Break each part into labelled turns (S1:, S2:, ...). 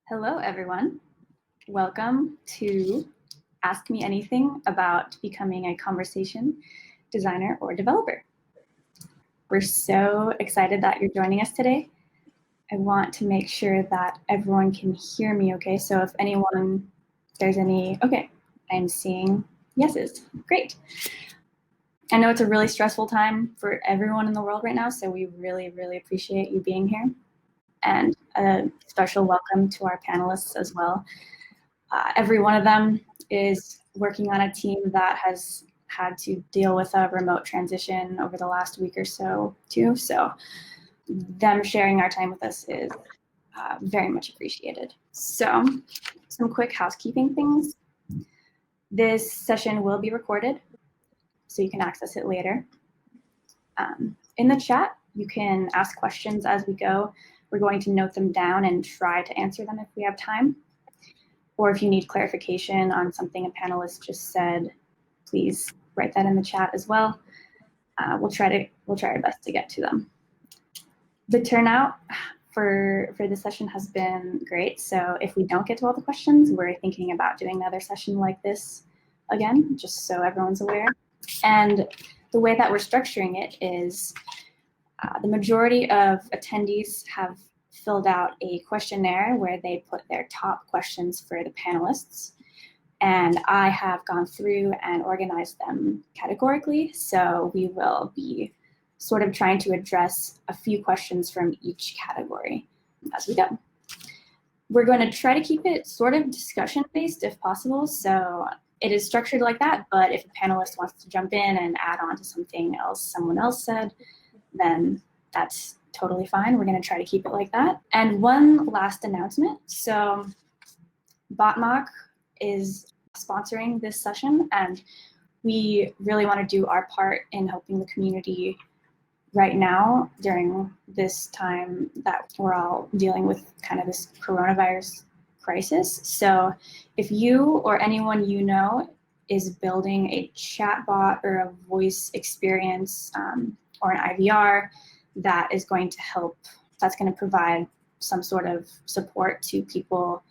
S1: Hello, everyone. Welcome to Ask Me Anything about becoming a conversation designer or developer. We're so excited that you're joining us today. I want to make sure that everyone can hear me okay. So if there's any, okay, I'm seeing yeses. Great. I know it's a really stressful time for everyone in the world right now, so we really, really appreciate you being here. And a special welcome to our panelists as well. Every one of them is working on a team that has had to deal with a remote transition over the last week or so too. So them sharing our time with us is very much appreciated. So some quick housekeeping things. This session will be recorded, so you can access it later. In the chat, you can ask questions as we go. We're going to note them down and try to answer them if we have time. Or if you need clarification on something a panelist just said, please write that in the chat as well. We'll try our best to get to them. The turnout for this session has been great. So if we don't get to all the questions, we're thinking about doing another session like this again, just so everyone's aware. And the way that we're structuring it is the majority of attendees have filled out a questionnaire where they put their top questions for the panelists. And I have gone through and organized them categorically. So we will be sort of trying to address a few questions from each category as we go. We're going to try to keep it sort of discussion-based if possible. So it is structured like that, but if a panelist wants to jump in and add on to something else someone else said, then that's totally fine. We're going to try to keep it like that. And one last announcement. So Botmock is sponsoring this session, and we really want to do our part in helping the community right now during this time that we're all dealing with kind of this coronavirus crisis. So if you or anyone you know is building a chatbot or a voice experience or an IVR that is going to help, that's going to provide some sort of support to people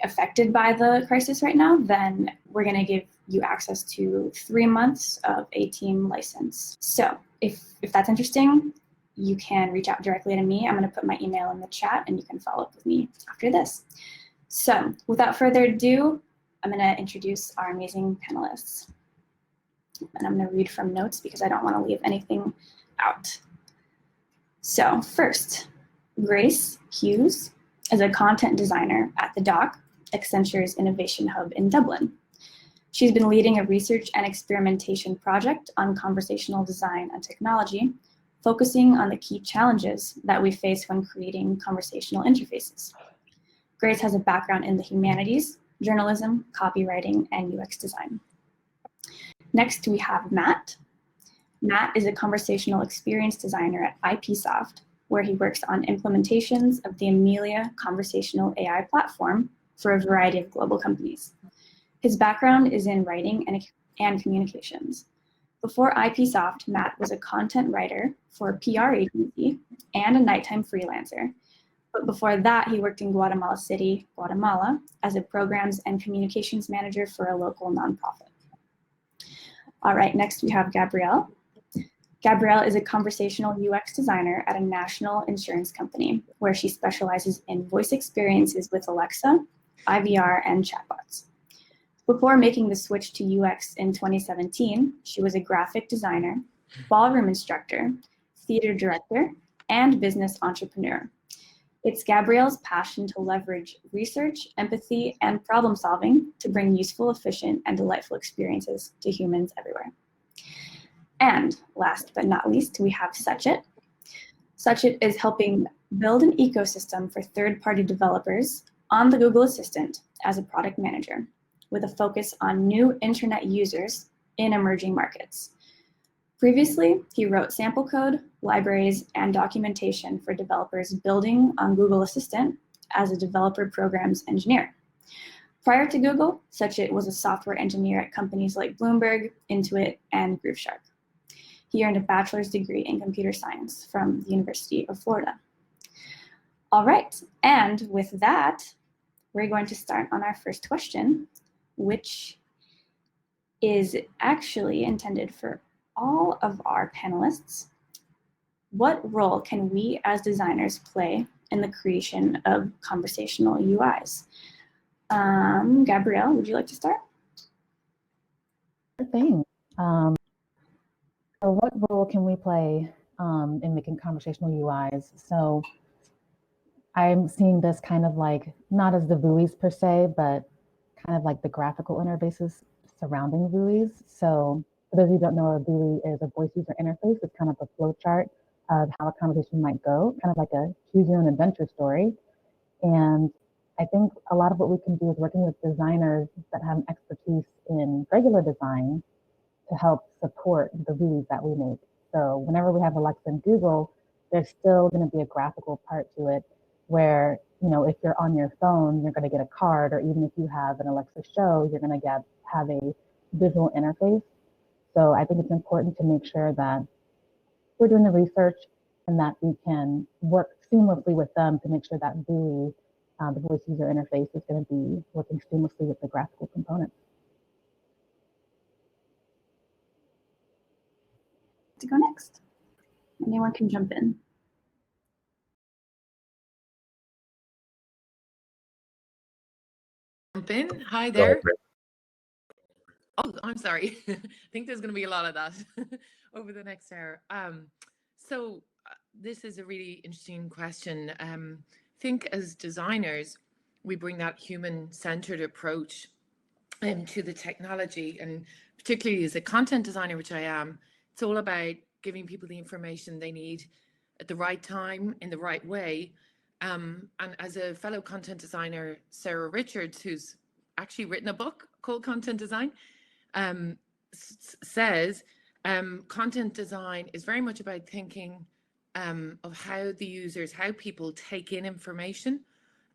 S1: affected by the crisis right now, then we're going to give you access to 3 months of a team license. So if that's interesting, you can reach out directly to me. I'm going to put my email in the chat and you can follow up with me after this. So without further ado, I'm going to introduce our amazing panelists. And I'm going to read from notes because I don't want to leave anything out. So first, Grace Hughes is a content designer at the Dock, Accenture's innovation hub in Dublin. She's been leading a research and experimentation project on conversational design and technology, focusing on the key challenges that we face when creating conversational interfaces. Grace has a background in the humanities, journalism, copywriting, and UX design. Next, we have Matt. Matt is a conversational experience designer at IPsoft, where he works on implementations of the Amelia conversational AI platform for a variety of global companies. His background is in writing and communications. Before IPsoft, Matt was a content writer for a PR agency and a nighttime freelancer. But before that, he worked in Guatemala City, Guatemala, as a programs and communications manager for a local nonprofit. All right, next we have Gabrielle. Gabrielle is a conversational UX designer at a national insurance company where she specializes in voice experiences with Alexa, IVR, and chatbots. Before making the switch to UX in 2017, she was a graphic designer, ballroom instructor, theater director, and business entrepreneur. It's Gabrielle's passion to leverage research, empathy, and problem solving to bring useful, efficient, and delightful experiences to humans everywhere. And last but not least, we have Sachit. Sachit is helping build an ecosystem for third-party developers on the Google Assistant as a product manager, with a focus on new internet users in emerging markets. Previously, he wrote sample code, libraries, and documentation for developers building on Google Assistant as a developer programs engineer. Prior to Google, Sachit was a software engineer at companies like Bloomberg, Intuit, and Grooveshark. He earned a bachelor's degree in computer science from the University of Florida. All right, and with that, we're going to start on our first question, which is actually intended for all of our panelists. What role can we as designers play in the creation of conversational UIs? Gabrielle, would you like to start?
S2: Sure thing. So what role can we play in making conversational UIs? So I'm seeing this kind of like, not as the GUIs per se, but kind of like the graphical interfaces surrounding GUIs. So for those of you who don't know, a GUI is a voice user interface. It's kind of a flow chart of how a conversation might go, kind of like a choose your own adventure story. And I think a lot of what we can do is working with designers that have expertise in regular design to help support the GUIs that we make. So whenever we have Alexa and Google, there's still going to be a graphical part to it where, you know, if you're on your phone, you're going to get a card, or even if you have an Alexa show, you're going to have a visual interface. So I think it's important to make sure that we're doing the research and that we can work seamlessly with them to make sure that GUI, the voice user interface, is going to be working seamlessly with the graphical components.
S1: To go next. Anyone can jump in.
S3: Jump in. Hi there. Oh, I'm sorry. I think there's going to be a lot of that over the next hour. So this is a really interesting question. I think as designers, we bring that human-centered approach to the technology, and particularly as a content designer, which I am, it's all about giving people the information they need at the right time in the right way. And as a fellow content designer, Sarah Richards, who's actually written a book called Content Design, says content design is very much about thinking of how people take in information,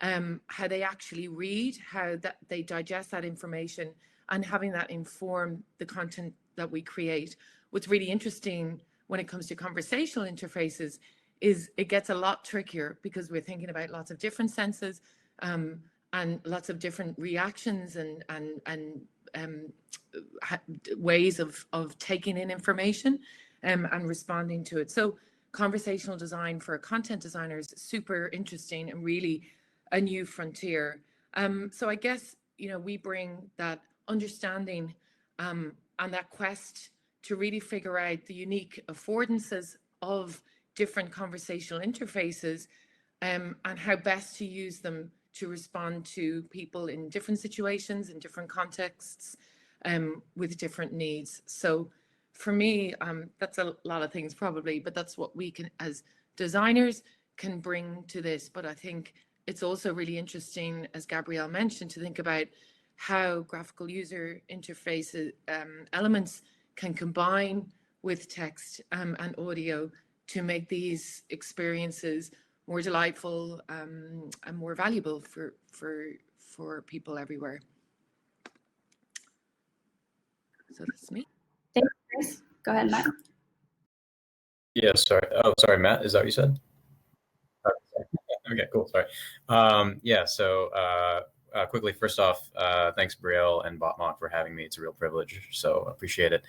S3: how they actually read, how that they digest that information, and having that inform the content that we create. What's really interesting when it comes to conversational interfaces is it gets a lot trickier because we're thinking about lots of different senses and lots of different reactions and ways of taking in information and responding to it. So conversational design for a content designer is super interesting and really a new frontier. So I guess, you know, we bring that understanding and that quest to really figure out the unique affordances of different conversational interfaces and how best to use them to respond to people in different situations, in different contexts, with different needs. So for me, that's a lot of things probably, but that's what we can, as designers, can bring to this. But I think it's also really interesting, as Gabrielle mentioned, to think about how graphical user interface elements can combine with text and audio to make these experiences more delightful and more valuable for people everywhere. So that's me.
S1: Thanks, Chris. Go ahead, Matt.
S4: Yeah, sorry. Oh, sorry, Matt. Is that what you said? Okay, cool. Sorry. Yeah, so quickly, first off, thanks, Brielle and Botmock, for having me. It's a real privilege, so appreciate it.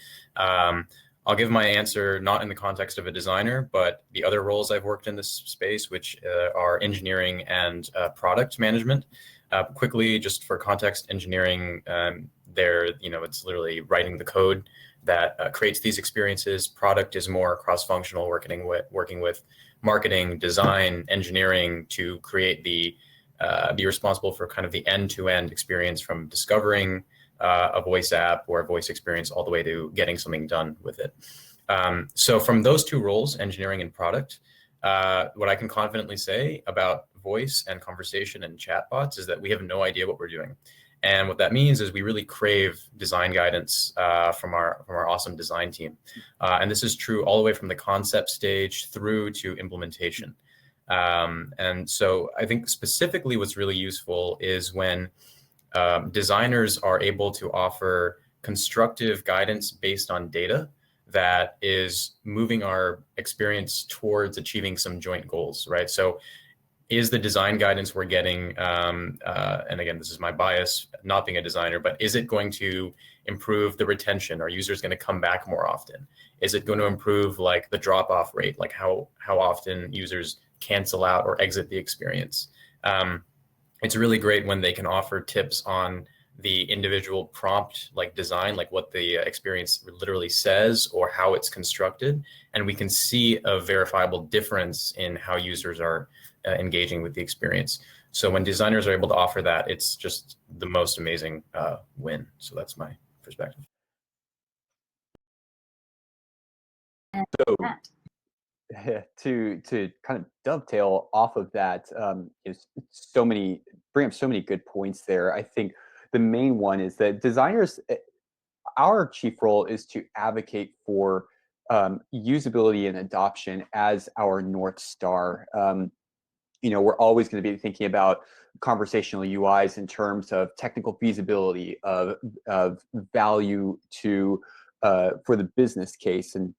S4: I'll give my answer not in the context of a designer, but the other roles I've worked in this space, which are engineering and product management. Quickly, just for context, engineering, it's literally writing the code that creates these experiences. Product is more cross-functional, working with marketing, design, engineering to create be responsible for kind of the end-to-end experience from discovering a voice app or a voice experience all the way to getting something done with it. So from those two roles, engineering and product, what I can confidently say about voice and conversation and chatbots is that we have no idea what we're doing. And what that means is we really crave design guidance from our awesome design team. And this is true all the way from the concept stage through to implementation. And so I think specifically what's really useful is when designers are able to offer constructive guidance based on data that is moving our experience towards achieving some joint goals, right? So is the design guidance we're getting, and again, this is my bias, not being a designer, but is it going to improve the retention? Are users going to come back more often? Is it going to improve like the drop-off rate, like how often users cancel out or exit the experience? It's really great when they can offer tips on the individual prompt, like design, like what the experience literally says or how it's constructed. And we can see a verifiable difference in how users are engaging with the experience. So when designers are able to offer that, it's just the most amazing win. So that's my perspective.
S5: So to kind of dovetail off of that, is bring up so many good points there. I think the main one is that designers, our chief role is to advocate for usability and adoption as our North Star. We're always going to be thinking about conversational UIs in terms of technical feasibility, of value to for the business case, and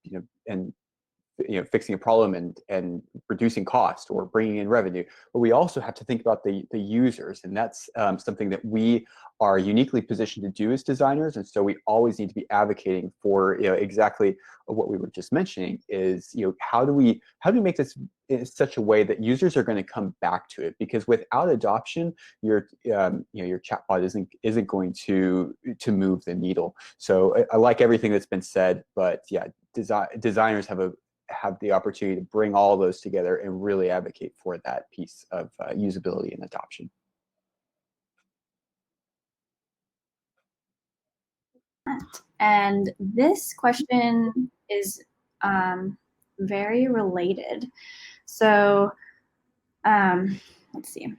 S5: fixing a problem and reducing cost or bringing in revenue. But we also have to think about the users, and that's something that we are uniquely positioned to do as designers. And so we always need to be advocating for exactly what we were just mentioning is how do we make this in such a way that users are going to come back to it? Because without adoption, your chatbot isn't going to move the needle. So I like everything that's been said, but yeah, designers have the opportunity to bring all those together and really advocate for that piece of usability and adoption.
S1: And this question is very related. So let's see.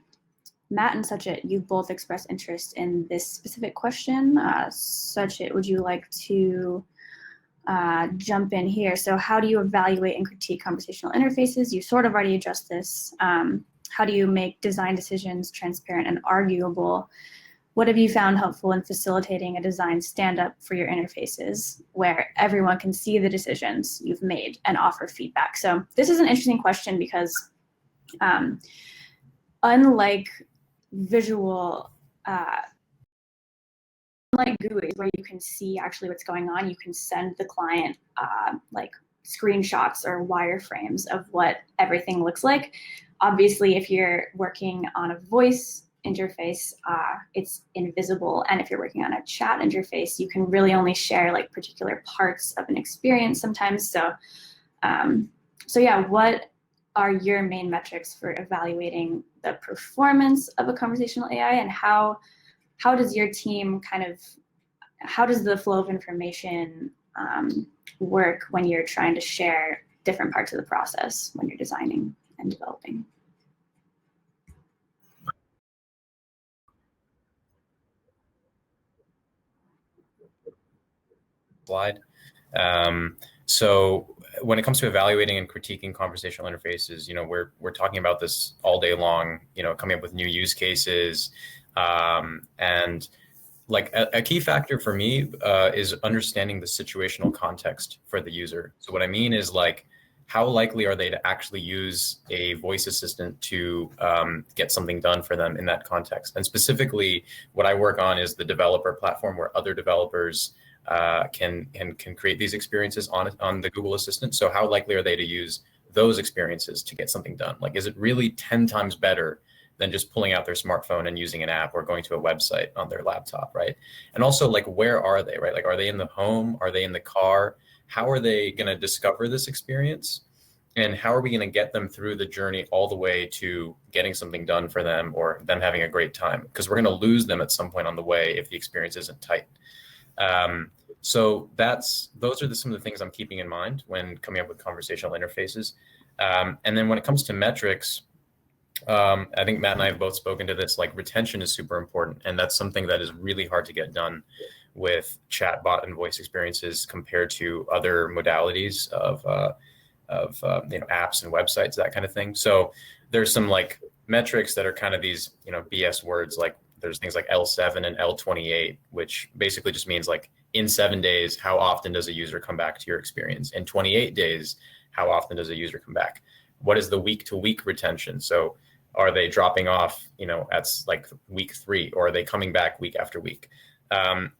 S1: Matt and Suchit, you both expressed interest in this specific question. Suchit, would you like to jump in here? So how do you evaluate and critique conversational interfaces? You sort of already addressed this. How do you make design decisions transparent and arguable? What have you found helpful in facilitating a design stand-up for your interfaces where everyone can see the decisions you've made and offer feedback? So this is an interesting question because unlike visual, like GUIs where you can see actually what's going on, you can send the client like screenshots or wireframes of what everything looks like. Obviously, if you're working on a voice interface, it's invisible. And if you're working on a chat interface, you can really only share like particular parts of an experience sometimes. So, so yeah, what are your main metrics for evaluating the performance of a conversational AI, and how does your team how does the flow of information work when you're trying to share different parts of the process when you're designing and developing?
S4: Slide. So when it comes to evaluating and critiquing conversational interfaces, we're talking about this all day long, coming up with new use cases. And like a key factor for me is understanding the situational context for the user. So what I mean is like, how likely are they to actually use a voice assistant to get something done for them in that context? And specifically, what I work on is the developer platform where other developers can create these experiences on the Google Assistant. So how likely are they to use those experiences to get something done? Like, is it really 10 times better than just pulling out their smartphone and using an app or going to a website on their laptop, right? And also, like, where are they, right? Like, are they in the home? Are they in the car? How are they going to discover this experience? And how are we going to get them through the journey all the way to getting something done for them or them having a great time? Because we're going to lose them at some point on the way if the experience isn't tight. So those are some of the things I'm keeping in mind when coming up with conversational interfaces. And then when it comes to metrics, I think Matt and I have both spoken to this, like retention is super important. And that's something that is really hard to get done with chatbot and voice experiences compared to other modalities of apps and websites, that kind of thing. So there's some like metrics that are kind of these, BS words, like there's things like L7 and L28, which basically just means like in 7 days, how often does a user come back to your experience? In 28 days, how often does a user come back? What is the week-to-week retention? So Are they dropping off, at like week 3, or are they coming back week after week?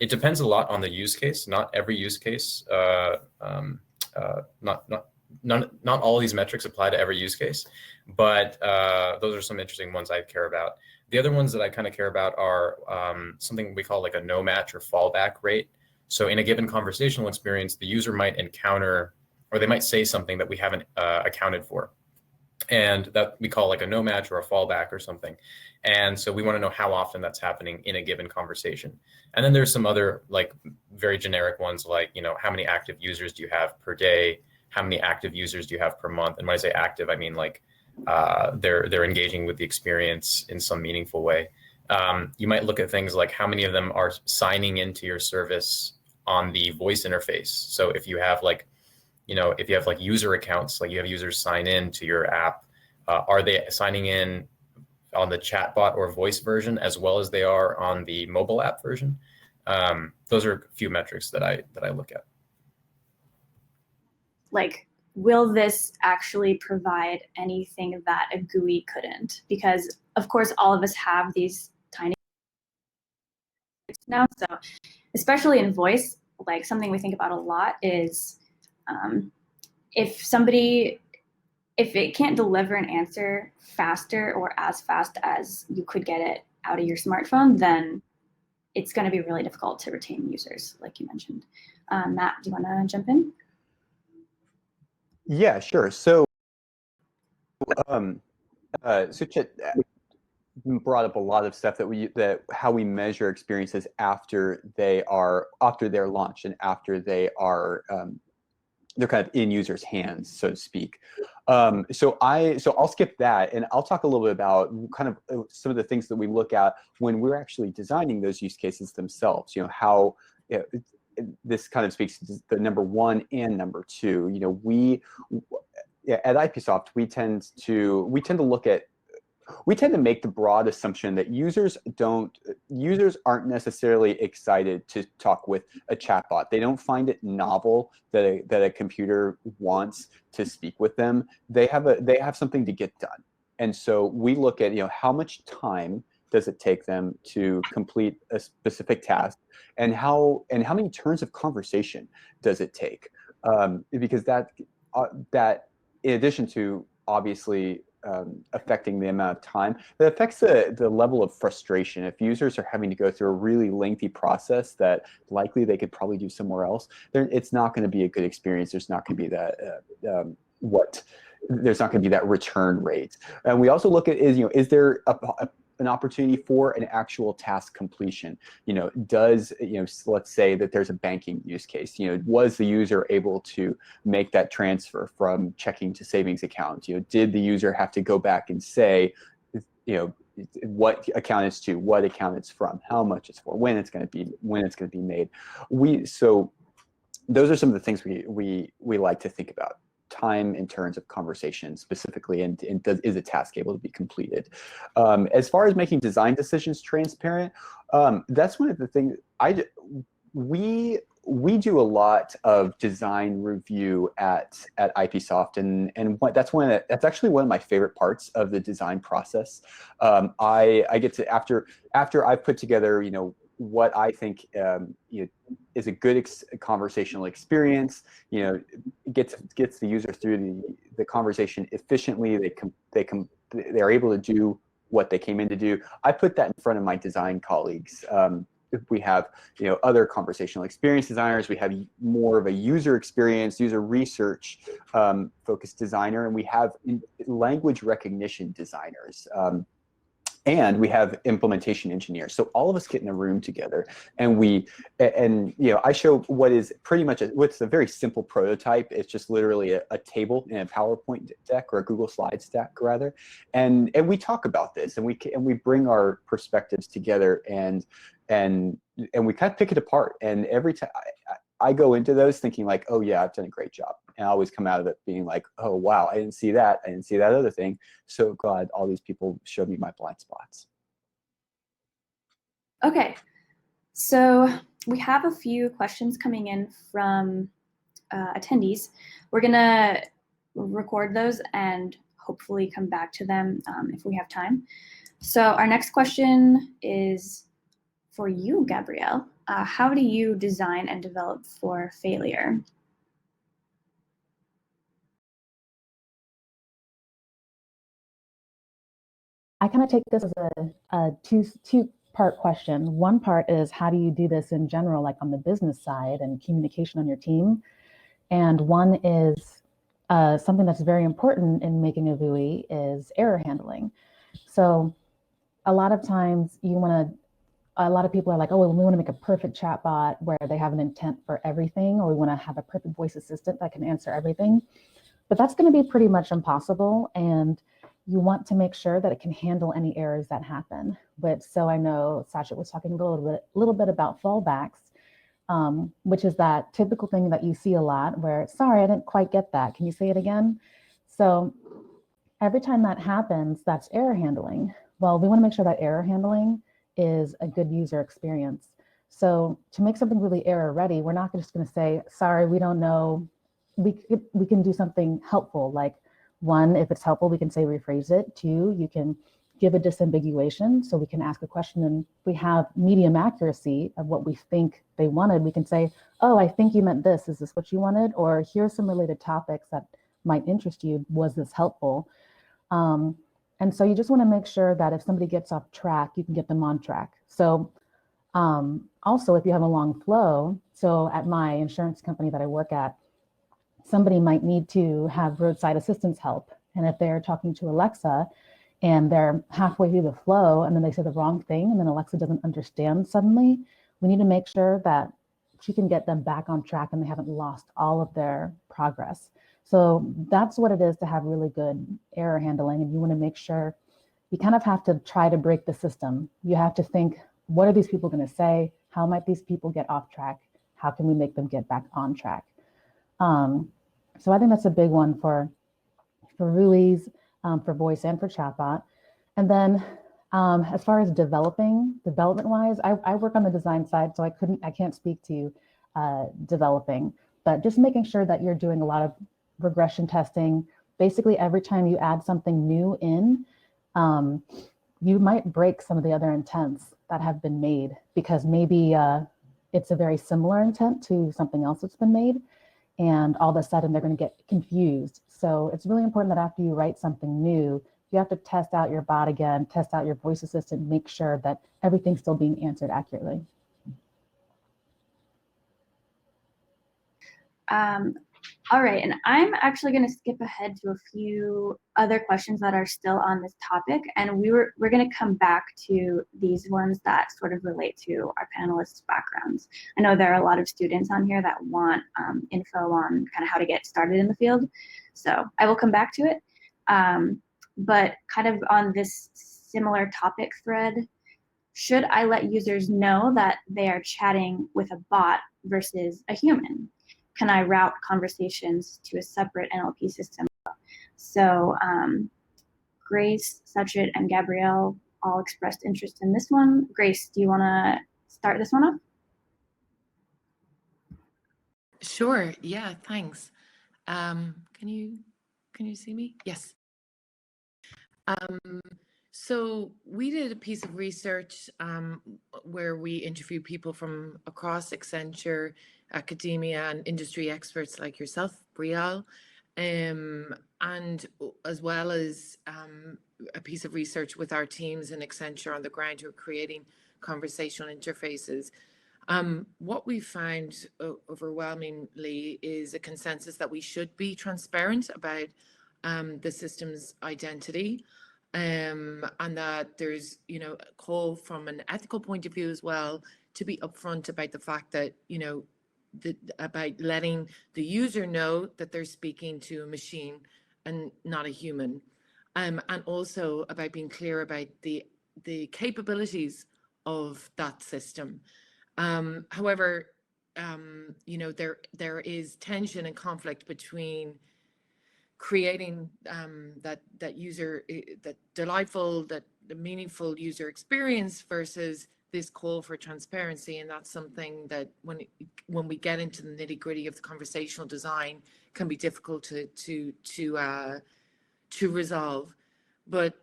S4: It depends a lot on the use case. Not every use case, not all these metrics apply to every use case, but those are some interesting ones I care about. The other ones that I kind of care about are something we call like a no match or fallback rate. So in a given conversational experience, the user might encounter, or they might say something that we haven't accounted for, and that we call like a no match or a fallback or something. And so we want to know how often that's happening in a given conversation. And then there's some other like very generic ones, like, how many active users do you have per day? How many active users do you have per month? And when I say active, I mean like they're engaging with the experience in some meaningful way. You might look at things like how many of them are signing into your service on the voice interface. So if you have like, if you have like user accounts, like you have users sign in to your app, are they signing in on the chatbot or voice version as well as they are on the mobile app version? Those are a few metrics that I look at.
S1: Like, will this actually provide anything that a GUI couldn't? Because of course, all of us have these tiny now. So especially in voice, like something we think about a lot is if it can't deliver an answer faster or as fast as you could get it out of your smartphone, then it's going to be really difficult to retain users, like you mentioned. Matt, do you want to jump in?
S5: Yeah, sure. So, Chet brought up a lot of stuff that how we measure experiences after they're launched and after they're kind of in users' hands, so to speak. So I'll skip that, and I'll talk a little bit about kind of some of the things that we look at when we're actually designing those use cases themselves. How this kind of speaks to the number 1 and number 2. We at IPsoft we tend to make the broad assumption that users aren't necessarily excited to talk with a chatbot. They don't find it novel that a computer wants to speak with them. They have something to get done, and so we look at how much time does it take them to complete a specific task, and how many turns of conversation does it take, because that in addition to obviously affecting the amount of time, that affects the level of frustration. If users are having to go through a really lengthy process that likely they could probably do somewhere else, it's not going to be a good experience. There's not going to be that there's not going to be that return rate. And we also look at is there an opportunity for an actual task completion? Let's say that there's a banking use case. Was the user able to make that transfer from checking to savings account? Did the user have to go back and say, what account it's to, what account it's from, how much it's for, when it's going to be made? So those are some of the things we like to think about. Time in terms of conversation specifically, and is a task able to be completed? As far as making design decisions transparent, that's one of the things we do a lot of design review at IPsoft, and that's actually one of my favorite parts of the design process. I get to after I've put together what I think is a good conversational experience. Gets the user through the conversation efficiently. They're able to do what they came in to do. I put that in front of my design colleagues. We have other conversational experience designers. We have more of a user experience, user research focused designer, and we have language recognition designers. And we have implementation engineers. So all of us get in a room together, and I show what is pretty much what's a very simple prototype. It's just literally a table in a PowerPoint deck, or a Google Slides deck rather, and we talk about this, and we bring our perspectives together, and we kind of pick it apart. And every time I go into those thinking like, oh yeah, I've done a great job. And I always come out of it being like, oh wow, I didn't see that. I didn't see that other thing. So glad all these people showed me my blind spots.
S1: Okay, so we have a few questions coming in from attendees. We're gonna record those and hopefully come back to them if we have time. So our next question is for you, Gabrielle. How do you design and develop for failure?
S2: I kind of take this as a two-part question. One part is how do you do this in general, like on the business side and communication on your team? And one is something that's very important in making a VUI is error handling. So a lot of times a lot of people are like, oh, well, we want to make a perfect chatbot where they have an intent for everything, or we want to have a perfect voice assistant that can answer everything. But that's going to be pretty much impossible. And you want to make sure that it can handle any errors that happen. But so I know Sachet was talking a little bit about fallbacks, which is that typical thing that you see a lot where, sorry, I didn't quite get that. Can you say it again? So every time that happens, that's error handling. Well, we want to make sure that error handling is a good user experience. So to make something really error ready, we're not just going to say, sorry, we don't know. We can do something helpful. Like one, if it's helpful, we can say rephrase it. Two, you can give a disambiguation. So we can ask a question and we have medium accuracy of what we think they wanted. We can say, oh, I think you meant this. Is this what you wanted? Or here's some related topics that might interest you. Was this helpful? And so you just want to make sure that if somebody gets off track, you can get them on track. So also, if you have a long flow, so at my insurance company that I work at, somebody might need to have roadside assistance help. And if they're talking to Alexa and they're halfway through the flow and then they say the wrong thing and then Alexa doesn't understand suddenly, we need to make sure that she can get them back on track and they haven't lost all of their progress. So that's what it is to have really good error handling. And you want to make sure you kind of have to try to break the system. You have to think, what are these people going to say? How might these people get off track? How can we make them get back on track? So I think that's a big one for VUIs, for voice and for chatbot. And then as far as development-wise, I work on the design side, so I can't speak to developing, but just making sure that you're doing a lot of regression testing. Basically, every time you add something new in, you might break some of the other intents that have been made because maybe it's a very similar intent to something else that's been made. And all of a sudden they're going to get confused. So it's really important that after you write something new, you have to test out your bot again, test out your voice assistant, make sure that everything's still being answered accurately.
S1: All right, and I'm actually going to skip ahead to a few other questions that are still on this topic, and we're going to come back to these ones that sort of relate to our panelists' backgrounds. I know there are a lot of students on here that want info on kind of how to get started in the field, so I will come back to it. But kind of on this similar topic thread, should I let users know that they are chatting with a bot versus a human? Can I route conversations to a separate NLP system? So Grace, Sachet, and Gabrielle all expressed interest in this one. Grace, do you want to start this one up?
S3: Sure. Yeah, thanks. Can you see me? Yes. So we did a piece of research where we interviewed people from across Accenture, academia, and industry experts like yourself, Brielle, and as well as a piece of research with our teams in Accenture on the ground who are creating conversational interfaces. What we found overwhelmingly is a consensus that we should be transparent about the system's identity, and that there's, a call from an ethical point of view as well to be upfront about the fact that, about letting the user know that they're speaking to a machine and not a human, and also about being clear about the capabilities of that system. However, there is tension and conflict between creating that delightful, that the meaningful user experience versus this call for transparency. And that's something that when we get into the nitty gritty of the conversational design can be difficult to resolve. But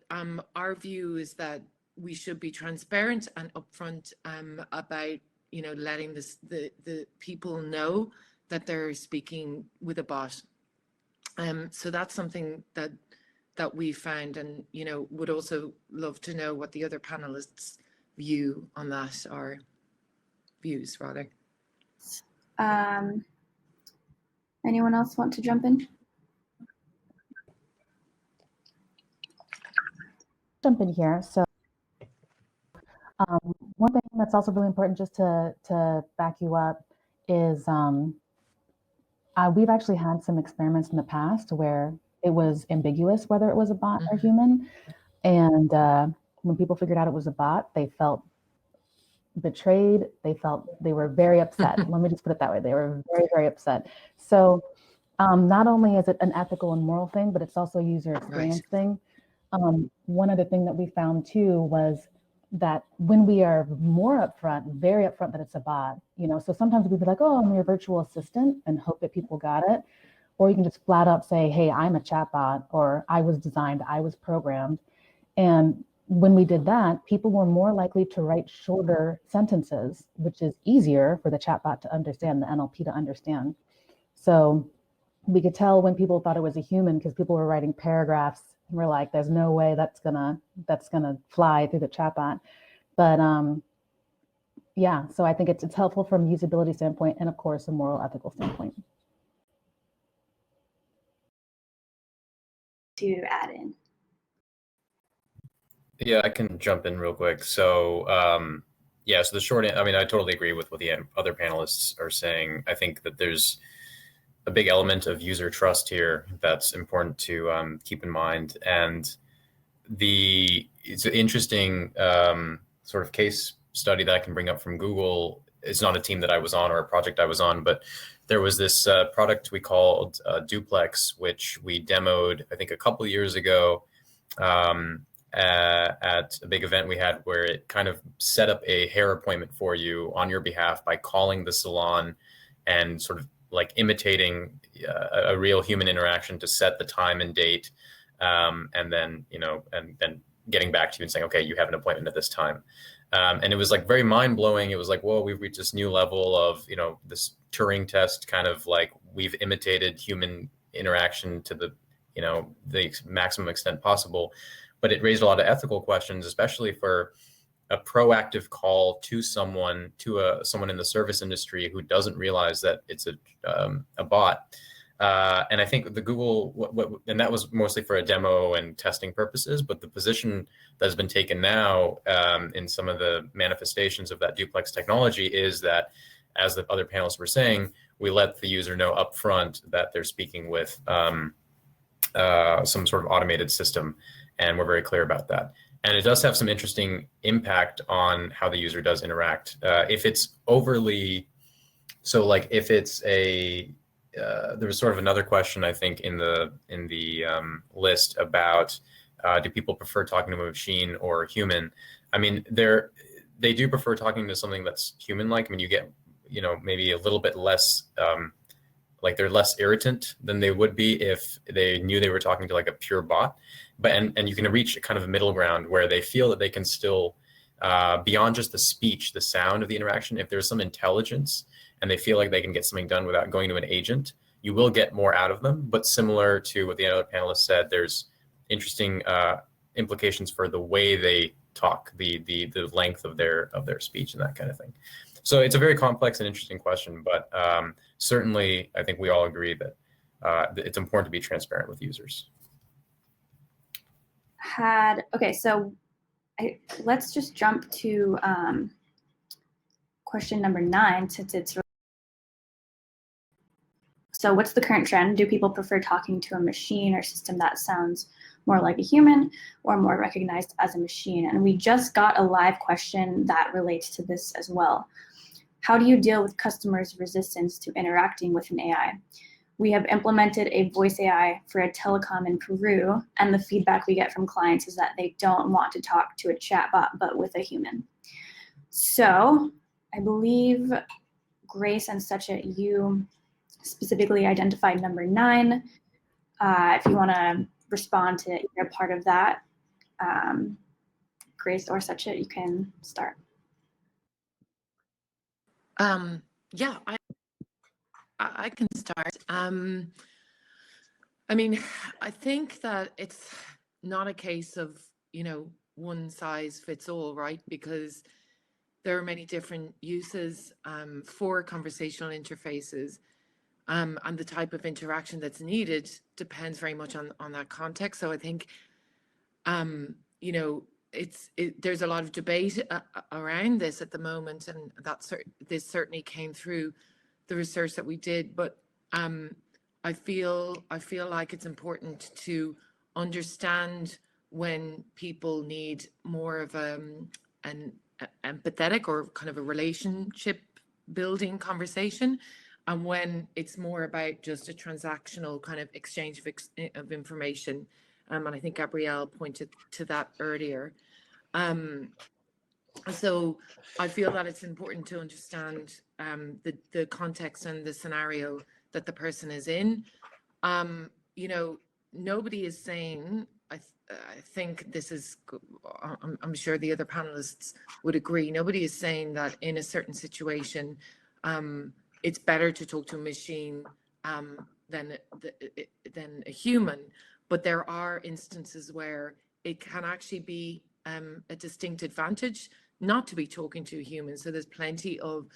S3: our view is that we should be transparent and upfront about, you know, letting the people know that they're speaking with a bot. So that's something that we found, and, you know, would also love to know what the other panelists' view on that are. Views, rather.
S1: Anyone else want to jump in?
S2: Jump in here. So one thing that's also really important, just to back you up, is we've actually had some experiments in the past where it was ambiguous whether it was a bot or human. And when people figured out it was a bot, they felt betrayed. They were very upset. Let me just put it that way. They were very, very upset. So not only is it an ethical and moral thing, but it's also a user experience thing. One other thing that we found too was that when we are more upfront, very upfront that it's a bot, you know, so sometimes we'd be like, oh, I'm your virtual assistant, and hope that people got it. Or you can just flat out say, hey, I'm a chatbot, or I was designed, I was programmed. And when we did that, people were more likely to write shorter sentences, which is easier for the chatbot to understand, the NLP to understand. So we could tell when people thought it was a human because people were writing paragraphs and we're like, there's no way that's gonna fly through the chatbot. But yeah, so I think it's helpful from a usability standpoint and of course a moral ethical standpoint.
S1: To add in.
S4: Yeah, I can jump in real quick. So yeah, so the short end, I mean, I totally agree with what the other panelists are saying. I think that there's a big element of user trust here that's important to keep in mind. And it's an interesting sort of case study that I can bring up from Google. It's not a team that I was on or a project I was on, but there was this product we called Duplex, which we demoed, I think, a couple of years ago at a big event we had, where it kind of set up a hair appointment for you on your behalf by calling the salon and sort of like imitating a real human interaction to set the time and date, and then, you know, and then getting back to you and saying, okay, you have an appointment at this time. And it was like very mind blowing. It was like, whoa, we've reached this new level of, you know, this Turing test, kind of like we've imitated human interaction to the, you know, the maximum extent possible. But it raised a lot of ethical questions, especially for a proactive call to someone, someone in the service industry who doesn't realize that it's a bot. And I think the Google, and that was mostly for a demo and testing purposes, but the position that has been taken now in some of the manifestations of that duplex technology is that, as the other panelists were saying, we let the user know upfront that they're speaking with some sort of automated system, and we're very clear about that. And it does have some interesting impact on how the user does interact. If it's overly, so like if it's there was sort of another question, I think, in the list about do people prefer talking to a machine or a human? I mean, they do prefer talking to something that's human-like. I mean, you get, you know, maybe a little bit less, like they're less irritant than they would be if they knew they were talking to like a pure bot. But and you can reach a kind of a middle ground where they feel that they can still, beyond just the speech, the sound of the interaction, if there's some intelligence and they feel like they can get something done without going to an agent, you will get more out of them. But similar to what the other panelists said, there's interesting implications for the way they talk, the length of their speech and that kind of thing. So it's a very complex and interesting question, but certainly I think we all agree that it's important to be transparent with users.
S1: Okay, so let's just jump to question number 9, since it's. So what's the current trend? Do people prefer talking to a machine or system that sounds more like a human or more recognized as a machine? And we just got a live question that relates to this as well. How do you deal with customers' resistance to interacting with an AI? We have implemented a voice AI for a telecom in Peru, and the feedback we get from clients is that they don't want to talk to a chatbot, but with a human. So I believe Grace and Sucha, you specifically identified number 9. If you want to respond to either part of that. Grace or Sachit, you can start.
S3: Yeah, I can start. I mean, I think that it's not a case of, one size fits all, right? Because there are many different uses for conversational interfaces, and the type of interaction that's needed depends very much on that context. So I think, there's a lot of debate around this at the moment, and this certainly came through the research that we did. But I feel like it's important to understand when people need more of an empathetic or kind of a relationship building conversation, and when it's more about just a transactional kind of exchange of information. And I think Gabrielle pointed to that earlier. So I feel that it's important to understand the context and the scenario that the person is in. Nobody is saying, I think this is, I'm sure the other panelists would agree, nobody is saying that in a certain situation, it's better to talk to a machine than a human. But there are instances where it can actually be a distinct advantage not to be talking to a human. So there's plenty of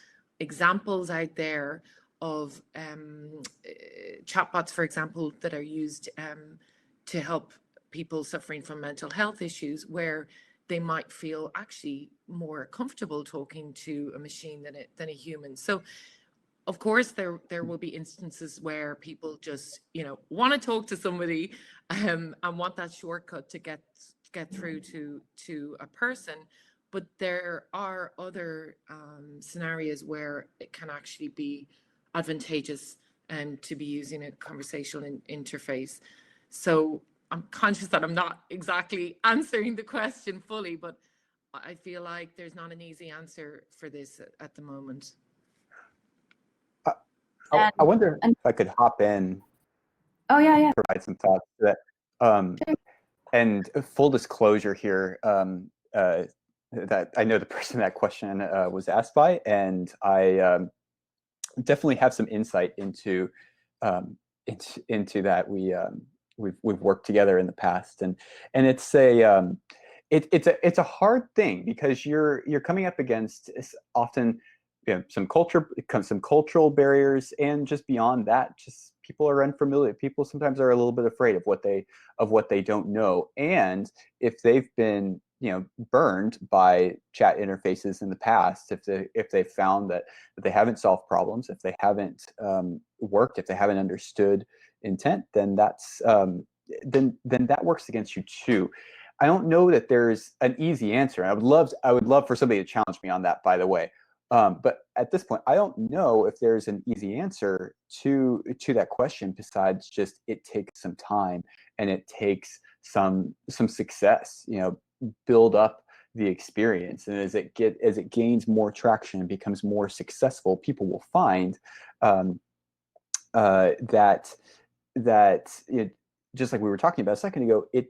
S3: examples out there of chatbots, for example, that are used to help people suffering from mental health issues, where they might feel actually more comfortable talking to a machine than a human. So of course, there will be instances where people just, want to talk to somebody and want that shortcut to get through to a person. But there are other scenarios where it can actually be advantageous to be using a conversational interface. So I'm conscious that I'm not exactly answering the question fully, but I feel like there's not an easy answer for this at the moment.
S5: I wonder if I could hop in.
S1: Oh, yeah.
S5: Provide some thoughts to that.
S1: Sure.
S5: And full disclosure here, that I know the person that question was asked by, and I definitely have some insight into that. We've worked together in the past, and it's a hard thing, because you're coming up against often some cultural barriers, and just beyond that, just people are unfamiliar. People sometimes are a little bit afraid of what they don't know, and if they've been burned by chat interfaces in the past, if they found that they haven't solved problems, if they haven't worked, if they haven't understood intent, then that's then that works against you too. I don't know that there's an easy answer. I would love for somebody to challenge me on that, by the way. But at this point, I don't know if there's an easy answer to that question, besides just it takes some time and it takes some success. Build up the experience, and as it gains more traction and becomes more successful, people will find that just like we were talking about a second ago, it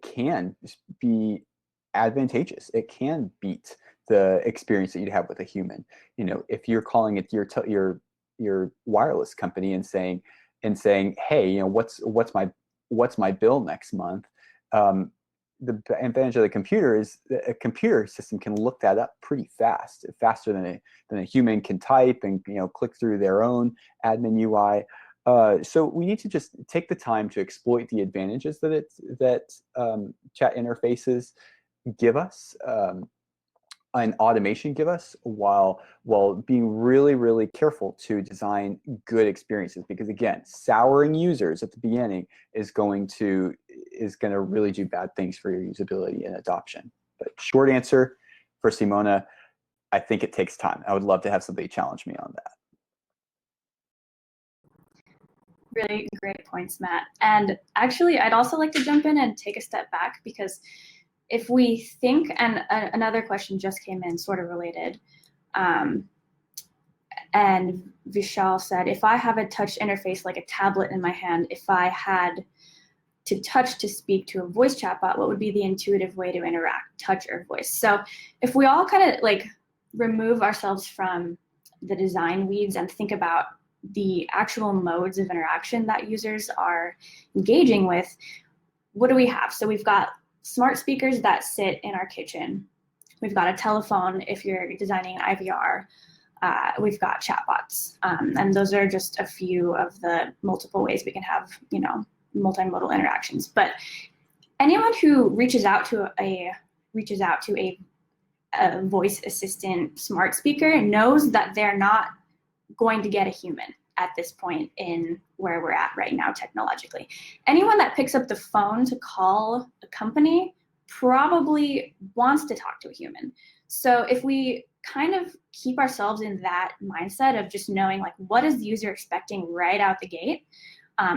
S5: can be advantageous. It can beat the experience that you'd have with a human. If you're calling it your wireless company and saying, hey, what's my bill next month? The advantage of the computer is that a computer system can look that up pretty fast, faster than a human can type and click through their own admin UI. So we need to just take the time to exploit the advantages that chat interfaces give us, and automation give us, while being really, really careful to design good experiences. Because again, souring users at the beginning is going to really do bad things for your usability and adoption. But short answer for Simona, I think it takes time. I would love to have somebody challenge me on that.
S1: Really great points, Matt. And actually, I'd also like to jump in and take a step back, because if we think, and another question just came in, sort of related, and Vishal said, if I have a touch interface like a tablet in my hand, if I had to touch to speak to a voice chatbot, what would be the intuitive way to interact, touch or voice? So if we all kind of like remove ourselves from the design weeds and think about the actual modes of interaction that users are engaging with, what do we have? So we've got smart speakers that sit in our kitchen. We've got a telephone if you're designing an IVR. We've got chatbots. And those are just a few of the multiple ways we can have, you know, multimodal interactions. But anyone who reaches out to a voice assistant smart speaker knows that they're not going to get a human at this point in where we're at right now technologically. Anyone that picks up the phone to call a company probably wants to talk to a human. So if we kind of keep ourselves in that mindset of just knowing like what is the user expecting right out the gate,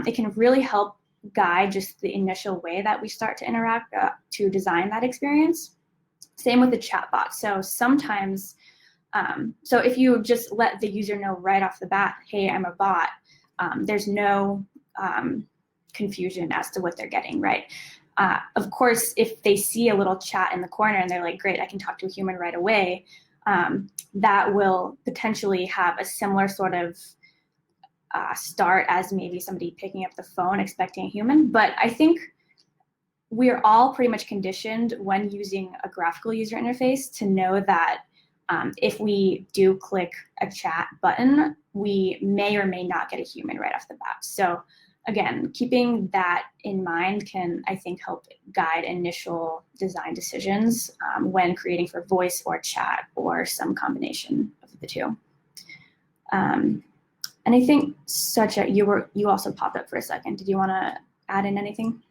S1: it can really help guide just the initial way that we start to interact to design that experience. Same with the chatbot. So sometimes, so if you just let the user know right off the bat, hey, I'm a bot, there's no confusion as to what they're getting, right? Of course, if they see a little chat in the corner and they're like, great, I can talk to a human right away, that will potentially have a similar sort of start as maybe somebody picking up the phone expecting a human. But I think we're all pretty much conditioned when using a graphical user interface to know that if we do click a chat button, we may or may not get a human right off the bat. So again, keeping that in mind can, I think, help guide initial design decisions when creating for voice or chat or some combination of the two. And I think you also popped up for a second. Did you want to add in anything?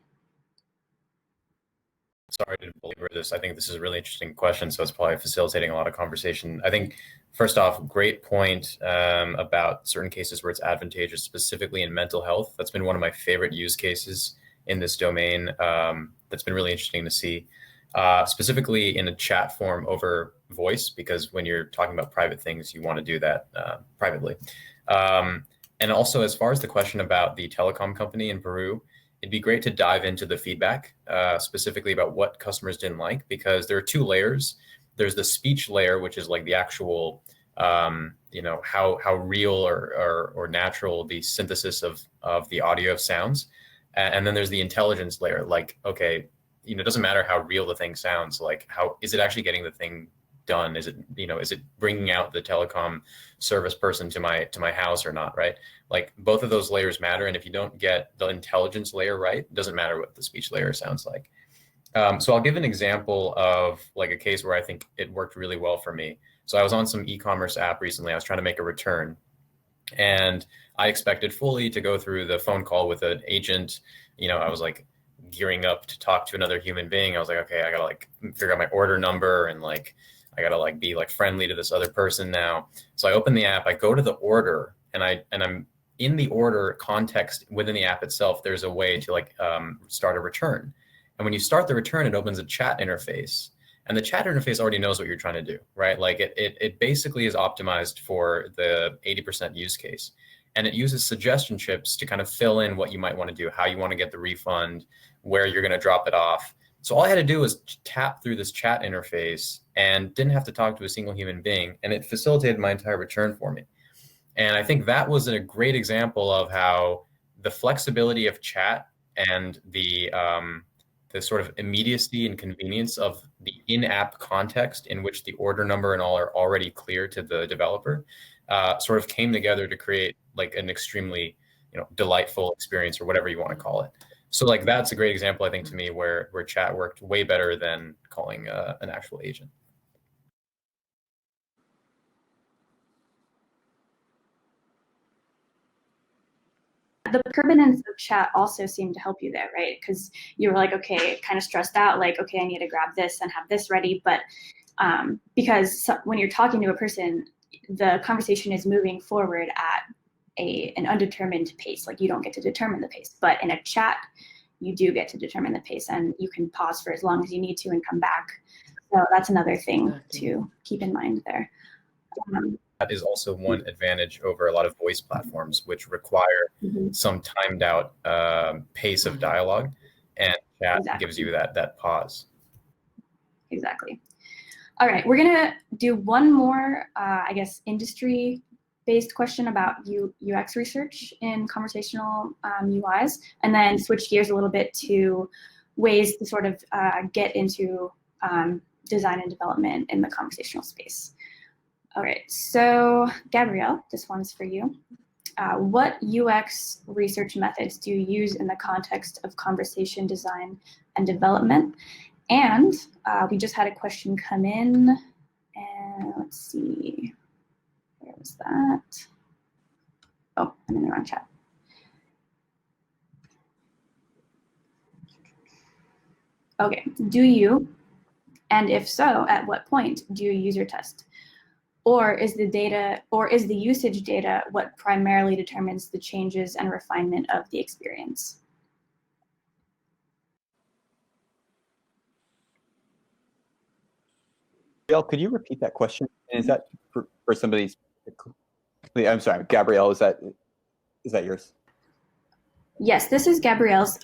S4: Sorry to belabor this. I think this is a really interesting question, so it's probably facilitating a lot of conversation. I think, first off, great point about certain cases where it's advantageous, specifically in mental health. That's been one of my favorite use cases in this domain. That's been really interesting to see, specifically in a chat form over voice, because when you're talking about private things, you want to do that privately. And also, as far as the question about the telecom company in Peru, it'd be great to dive into the feedback, specifically about what customers didn't like, because there are two layers. There's the speech layer, which is like the actual, you know, how real or natural the synthesis of the audio sounds. And then there's the intelligence layer, like, okay, you know, it doesn't matter how real the thing sounds, like how is it actually getting the thing done? Is it, you know, is it bringing out the telecom service person to my house or not, right? Like both of those layers matter. And if you don't get the intelligence layer right, it doesn't matter what the speech layer sounds like. So I'll give an example of like a case where I think it worked really well for me. So I was on some e-commerce app recently. I was trying to make a return, and I expected fully to go through the phone call with an agent. You know, I was like gearing up to talk to another human being. I was like, okay, I gotta like figure out my order number and like I gotta like be like friendly to this other person now. So I open the app, I go to the order, and I'm in the order context within the app itself. There's a way to like start a return, and when you start the return, it opens a chat interface, and the chat interface already knows what you're trying to do, right? Like it basically is optimized for the 80% use case, and it uses suggestion chips to kind of fill in what you might want to do, how you want to get the refund, where you're going to drop it off. So all I had to do was tap through this chat interface and didn't have to talk to a single human being, and it facilitated my entire return for me. And I think that was a great example of how the flexibility of chat and the sort of immediacy and convenience of the in-app context in which the order number and all are already clear to the developer sort of came together to create like an extremely, you know, delightful experience, or whatever you want to call it. So like that's a great example, I think, to me, where chat worked way better than calling an actual agent.
S1: The permanence of chat also seemed to help you there, right? Because you were like, okay, kind of stressed out, like, okay, I need to grab this and have this ready. But because when you're talking to a person, the conversation is moving forward at an undetermined pace. Like you don't get to determine the pace. But in a chat, you do get to determine the pace, and you can pause for as long as you need to and come back. So that's another thing to keep in mind there.
S4: That is also one advantage over a lot of voice platforms, which require some timed out pace of dialogue. and chat
S1: Exactly.
S4: gives you that pause.
S1: Exactly. All right, we're gonna do one more, I guess, industry-based question about UX research in conversational UIs, and then switch gears a little bit to ways to sort of get into design and development in the conversational space. All right, so Gabrielle, this one's for you. What UX research methods do you use in the context of conversation design and development? And we just had a question come in, and let's see, where was that? Oh, I'm in the wrong chat. Okay, do you, and if so, at what point do you user test? Or is the usage data what primarily determines the changes and refinement of the experience?
S5: Gabrielle, could you repeat that question? And is that for somebody? I'm sorry, Gabrielle, is that yours?
S1: Yes, this is Gabrielle's.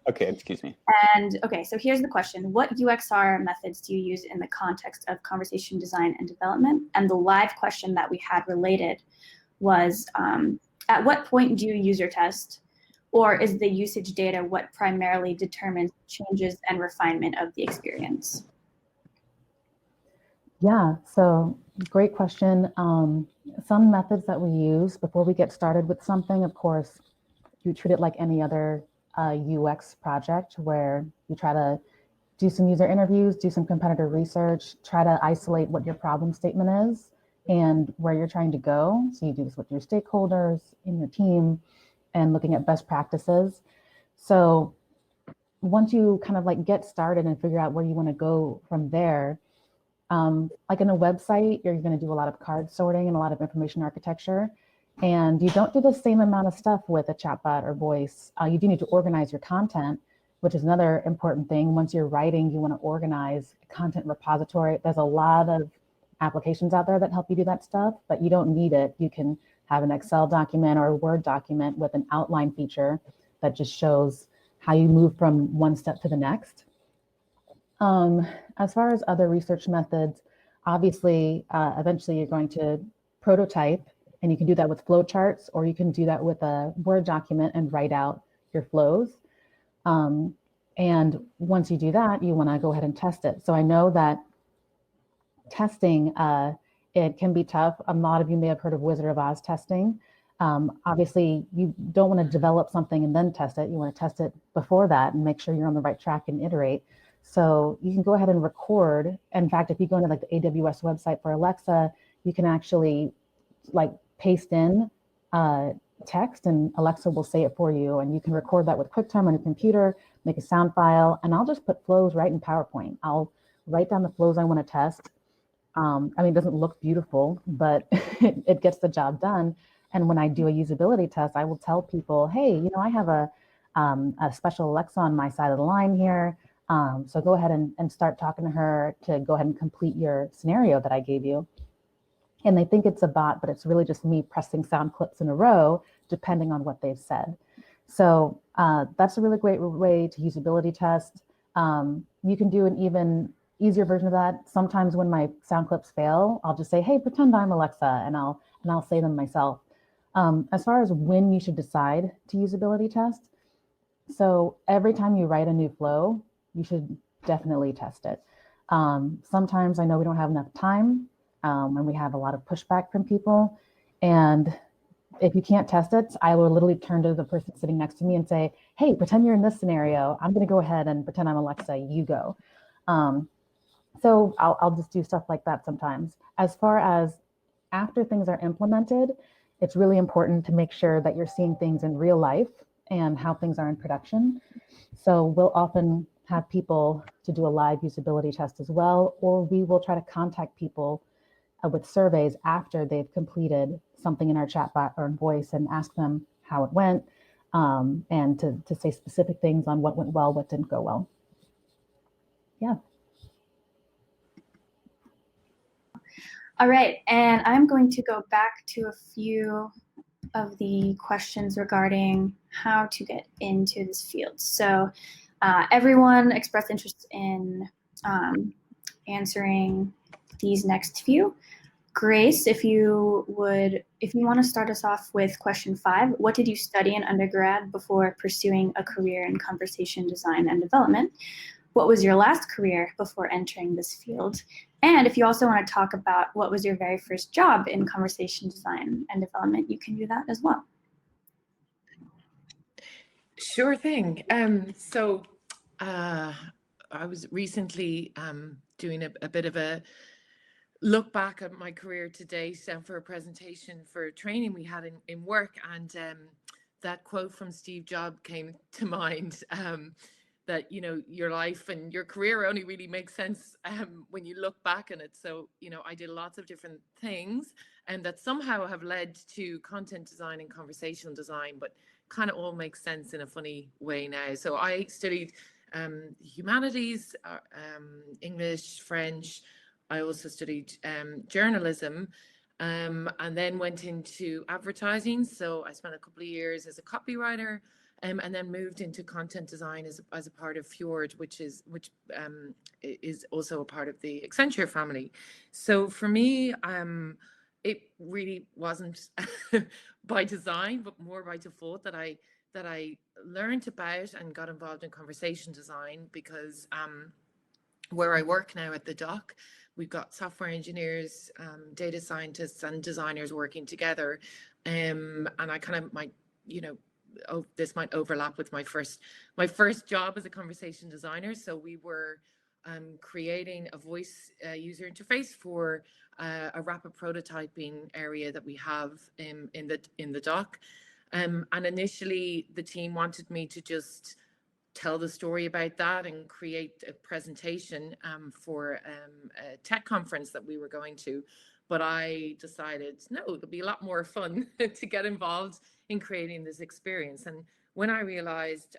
S5: Okay, excuse me.
S1: And okay, so here's the question. What UXR methods do you use in the context of conversation design and development? And the live question that we had related was, at what point do you user test? Or is the usage data what primarily determines changes and refinement of the experience?
S2: Yeah, so great question. Some methods that we use before we get started with something, of course, you treat it like any other UX project where you try to do some user interviews, do some competitor research, try to isolate what your problem statement is and where you're trying to go. So you do this with your stakeholders in your team and looking at best practices. So once you kind of like get started and figure out where you want to go from there, like in a website, you're going to do a lot of card sorting and a lot of information architecture. And you don't do the same amount of stuff with a chatbot or voice. You do need to organize your content, which is another important thing. Once you're writing, you want to organize a content repository. There's a lot of applications out there that help you do that stuff, but you don't need it. You can have an Excel document or a Word document with an outline feature that just shows how you move from one step to the next. As far as other research methods, obviously, eventually you're going to prototype, and you can do that with flowcharts, or you can do that with a Word document and write out your flows. And once you do that, you want to go ahead and test it. So I know that testing, it can be tough. A lot of you may have heard of Wizard of Oz testing. Obviously, you don't want to develop something and then test it. You want to test it before that and make sure you're on the right track and iterate. So you can go ahead and record. In fact, if you go into like the AWS website for Alexa, you can actually like paste in text and Alexa will say it for you. And you can record that with QuickTime on your computer, make a sound file, and I'll just put flows right in PowerPoint. I'll write down the flows I want to test. I mean, it doesn't look beautiful, but it gets the job done. And when I do a usability test, I will tell people, hey, you know, I have a special Alexa on my side of the line here. So go ahead and start talking to her to go ahead and complete your scenario that I gave you. And they think it's a bot, but it's really just me pressing sound clips in a row, depending on what they've said. So that's a really great way to usability test. You can do an even easier version of that. Sometimes when my sound clips fail, I'll just say, hey, pretend I'm Alexa, and I'll say them myself. As far as when you should decide to usability test, so every time you write a new flow, you should definitely test it. Sometimes I know we don't have enough time and we have a lot of pushback from people. And if you can't test it, I will literally turn to the person sitting next to me and say, hey, pretend you're in this scenario. I'm going to go ahead and pretend I'm Alexa, you go. So I'll just do stuff like that sometimes. As far as after things are implemented, it's really important to make sure that you're seeing things in real life and how things are in production. So we'll often have people to do a live usability test as well, or we will try to contact people with surveys after they've completed something in our chatbot or in voice and ask them how it went, and to say specific things on what went well, what didn't go well. Yeah.
S1: All right, and I'm going to go back to a few of the questions regarding how to get into this field. So Everyone expressed interest in answering these next few. Grace, if you want to start us off with question 5, what did you study in undergrad before pursuing a career in conversation design and development? What was your last career before entering this field? And if you also want to talk about what was your very first job in conversation design and development, you can do that as well.
S3: Sure thing. I was recently doing a bit of a look back at my career to date for a presentation for training we had in work, and that quote from Steve Jobs came to mind, that, you know, your life and your career only really makes sense when you look back on it. So, you know, I did lots of different things and that somehow have led to content design and conversational design, but kind of all makes sense in a funny way now. So I studied humanities, English, French. I also studied journalism, and then went into advertising. So I spent a couple of years as a copywriter, and then moved into content design as a part of Fjord, which is also a part of the Accenture family. So for me, it really wasn't by design, but more by default that I learned about and got involved in conversation design, because where I work now at the dock, we've got software engineers, data scientists and designers working together. And I kind of might, you know, this might overlap with my first job as a conversation designer. So we were creating a voice user interface for a rapid prototyping area that we have in the dock. And initially the team wanted me to just tell the story about that and create a presentation for a tech conference that we were going to. But I decided, no, it'll be a lot more fun to get involved in creating this experience. And when I realized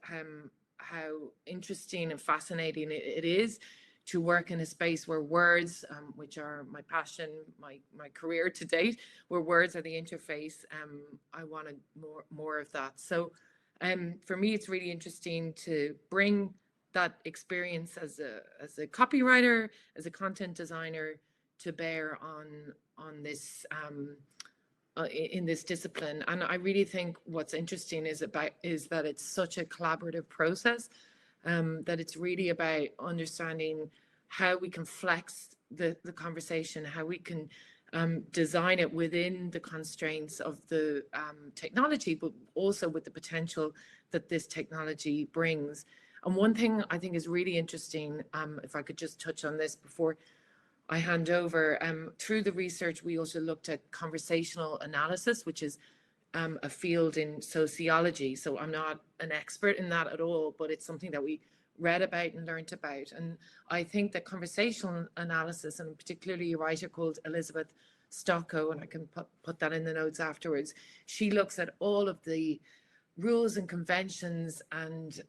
S3: how interesting and fascinating it is to work in a space where words, which are my passion, my career to date, where words are the interface, I wanted more of that. So for me, it's really interesting to bring that experience as a copywriter, as a content designer, to bear on this in this discipline. And I really think what's interesting is that it's such a collaborative process, that it's really about understanding how we can flex the conversation, how we can design it within the constraints of the technology, but also with the potential that this technology brings. And one thing I think is really interesting, if I could just touch on this before I hand over, through the research, we also looked at conversational analysis, which is a field in sociology. So I'm not an expert in that at all, but it's something that we read about and learned about. And I think that conversational analysis, and particularly a writer called Elizabeth Stocko, and I can put that in the notes afterwards, she looks at all of the rules and conventions and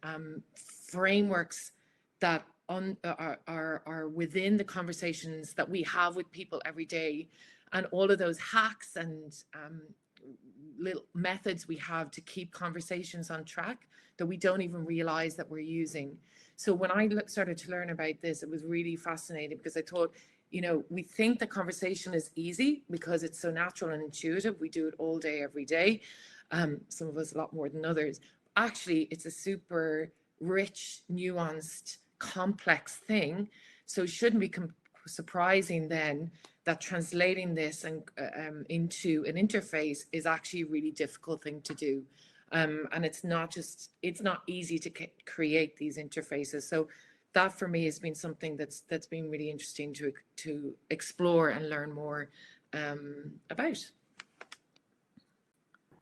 S3: frameworks that are within the conversations that we have with people every day, and all of those hacks and little methods we have to keep conversations on track that we don't even realize that we're using. So when I started to learn about this, it was really fascinating, because I thought, you know, we think the conversation is easy because it's so natural and intuitive. We do it all day, every day. Some of us a lot more than others. Actually, it's a super rich, nuanced, complex thing. So it shouldn't be surprising then that translating this and into an interface is actually a really difficult thing to do. And it's not easy to create these interfaces. So that for me has been something that's been really interesting to explore and learn more about.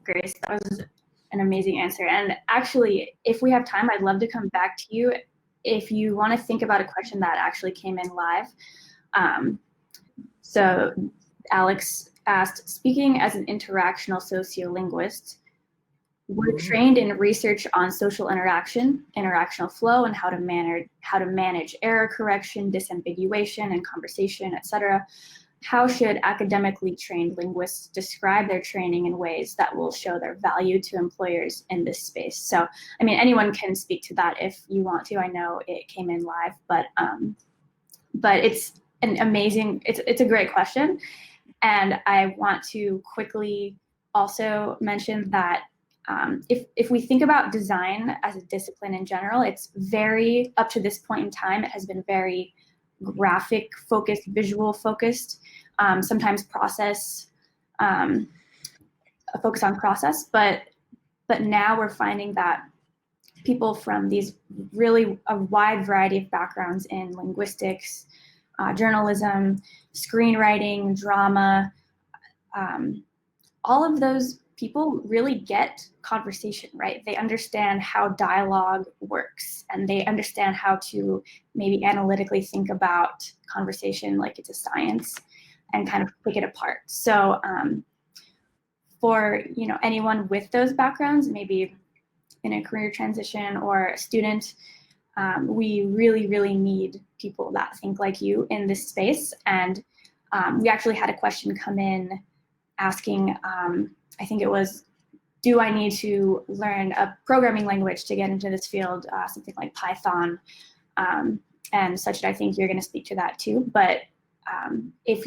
S1: Grace, that was an amazing answer. And actually, if we have time, I'd love to come back to you if you want to think about a question that actually came in live. So Alex asked, speaking as an interactional sociolinguist, we're trained in research on social interaction, interactional flow, and how to manage error correction, disambiguation, and conversation, etc. how should academically trained linguists describe their training in ways that will show their value to employers in this space? So, I mean, anyone can speak to that if you want to. I know it came in live, but it's an amazing, it's a great question. And I want to quickly also mention that if we think about design as a discipline in general, it's very, up to this point in time, it has been very graphic focused, visual focused, sometimes process, a focus on process, but now we're finding that people from these really a wide variety of backgrounds in linguistics, journalism, screenwriting, drama, all of those people really get conversation, right? They understand how dialogue works, and they understand how to maybe analytically think about conversation like it's a science and kind of pick it apart. So for anyone with those backgrounds, maybe in a career transition or a student, we really, really need people that think like you in this space. And we actually had a question come in asking, I think it was, do I need to learn a programming language to get into this field, something like Python and such. I think you're going to speak to that too. But if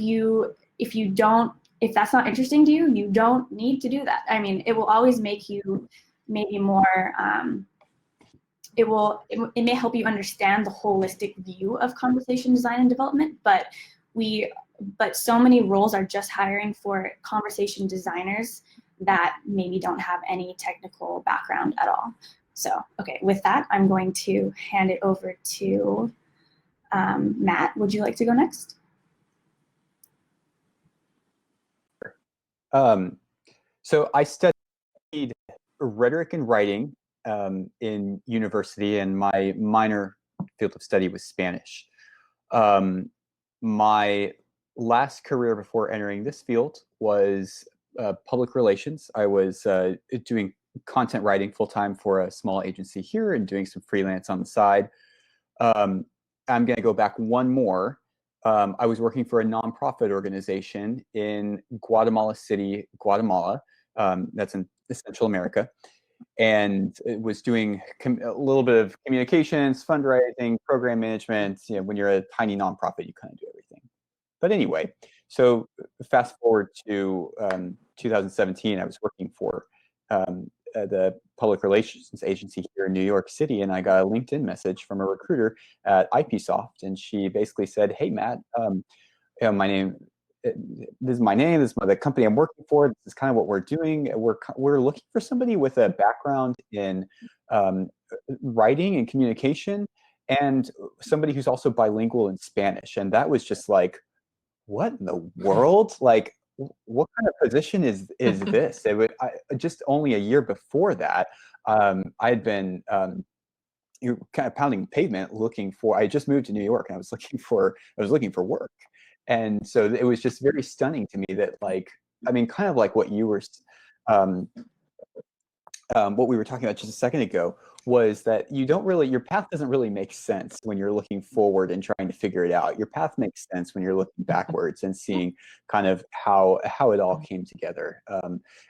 S1: that's not interesting to you, you don't need to do that. I mean, it will always make you maybe more, it may help you understand the holistic view of conversation design and development, but so many roles are just hiring for conversation designers that maybe don't have any technical background at all. So, okay, with that, I'm going to hand it over to Matt. Would you like to go next?
S5: So I studied rhetoric and writing in university, and my minor field of study was Spanish. My last career before entering this field was public relations. I was doing content writing full-time for a small agency here and doing some freelance on the side. I'm going to go back one more. I was working for a nonprofit organization in Guatemala City, Guatemala. That's in Central America. And it was doing a little bit of communications, fundraising, program management. When you're a tiny nonprofit, you kind of do everything. But anyway, so fast forward to 2017, I was working for the public relations agency here in New York City, and I got a LinkedIn message from a recruiter at IPsoft, and she basically said, "Hey, Matt, my name. This is my name. This is the company I'm working for. This is kind of what we're doing. We're looking for somebody with a background in writing and communication, and somebody who's also bilingual in Spanish." And that was just like, what in the world? Like, what kind of position is this? Just only a year before that, I had been kind of pounding pavement looking for. I just moved to New York, and I was looking for work. And so it was just very stunning to me that, like, I mean, kind of like what you were, what we were talking about just a second ago, was that your path doesn't really make sense when you're looking forward and trying to figure it out. Your path makes sense when you're looking backwards and seeing kind of how it all came together.